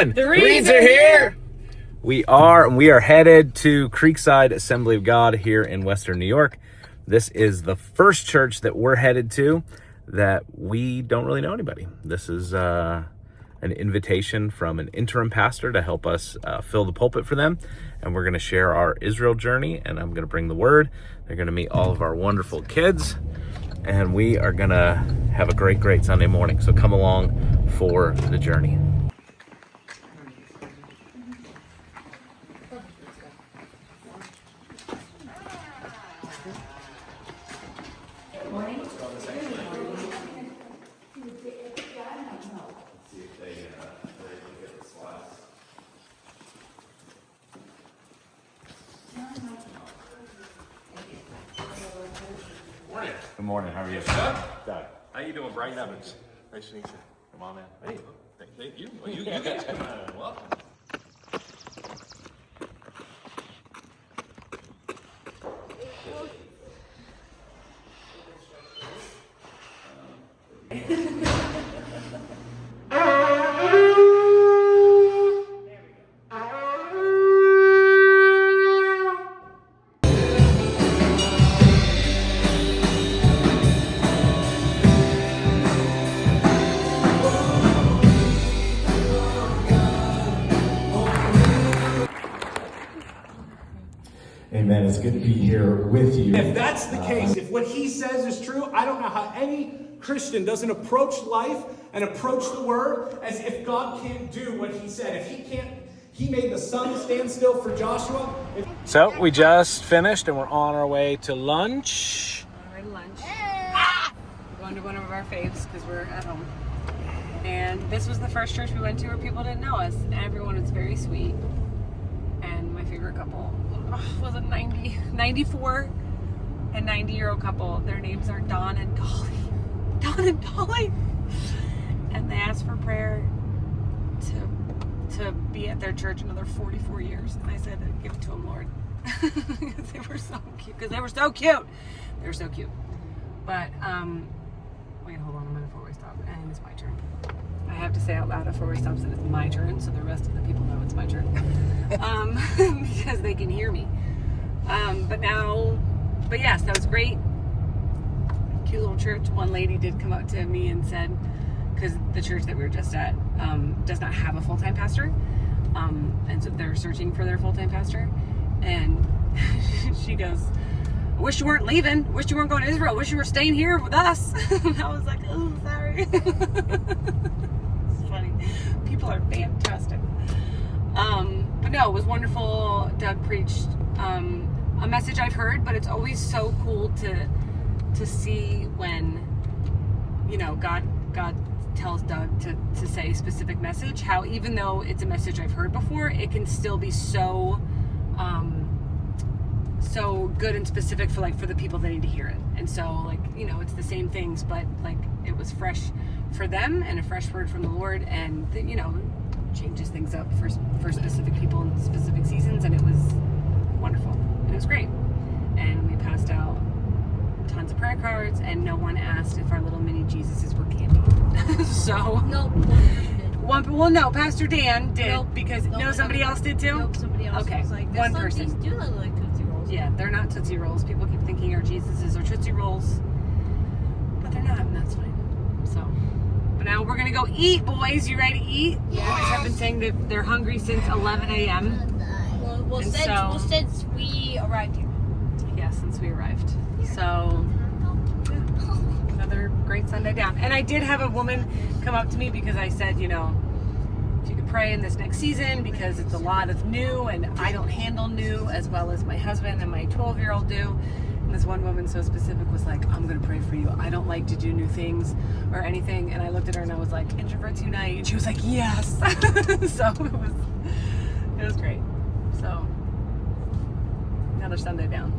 The Reeds are here. We are headed to Creekside Assembly of God here in Western New York. This is the first church that we're headed to that we don't really know anybody. This is an invitation from an interim pastor to help us fill the pulpit for them. And we're going to share our Israel journey, and I'm going to bring the word. They're going to meet all of our wonderful kids, and we are going to have a great Sunday morning. So come along for the journey. Good morning. How are you? Doug. How you doing, Brian Evans? Nice to meet you. Come on, man. Hey, thank you. Well, you guys come on. Welcome. Amen. It's good to be here with you. If that's the case, if what he says is true, I don't know how any Christian doesn't approach life and approach the word as if God can't do what he said. If he can't, he made the sun stand still for Joshua. So we just finished and we're on our way to lunch. We're at lunch. We're going to one of our faves because we're at home. And this was the first church we went to where people didn't know us. Everyone was very sweet. And my favorite couple was a 94 and 90-year-old couple. Their names are Don and Dolly. Don and Dolly. And they asked for prayer to be at their church another 44 years. And I said, give it to them, Lord. Because they were so cute. They were so cute. But, wait, hold on a minute before we stop. And it's my turn. I have to say out loud before we stop that it's my turn, so the rest of the people know it's my turn. Because they can hear me. But yes, that was great. Cute little church. One lady did come up to me and said, because the church that we were just at does not have a full-time pastor. And so they're searching for their full-time pastor. And she goes, I wish you weren't leaving. Wish you weren't going to Israel. Wish you were staying here with us. And I was like, oh, sorry. It's funny. People are fantastic. But no, it was wonderful. Doug preached a message I've heard, but it's always so cool to see when, you know, God tells Doug to say a specific message, how even though it's a message I've heard before, it can still be so good and specific for the people that need to hear it. And so, you know, it's the same things, but it was fresh for them and a fresh word from the Lord, and you know, changes things up for specific people in specific seasons, and it was wonderful. It was great. And we passed out tons of prayer cards, and no one asked if our little mini Jesuses were candy. So Nope. no, Pastor Dan did. Nope. Because somebody else did too. Nope, somebody else Okay, was like, one person. These do look like Tootsie Rolls. Yeah, they're not Tootsie Rolls. People keep thinking our Jesuses are Tootsie Rolls, but they're not, and that's fine. So, but now we're gonna go eat, boys. You ready to eat? Yes. The boys have been saying that they're hungry since 11 a.m. Well, since we arrived here. Yeah, since we arrived. So, another great Sunday down. And I did have a woman come up to me because I said, you know, if you could pray in this next season, because it's a lot of new, and I don't handle new as well as my husband and my 12-year-old do. And this one woman so specific was like, I'm going to pray for you. I don't like to do new things or anything. And I looked at her and I was like, introverts unite. And she was like, yes. So it was great. So, another Sunday down.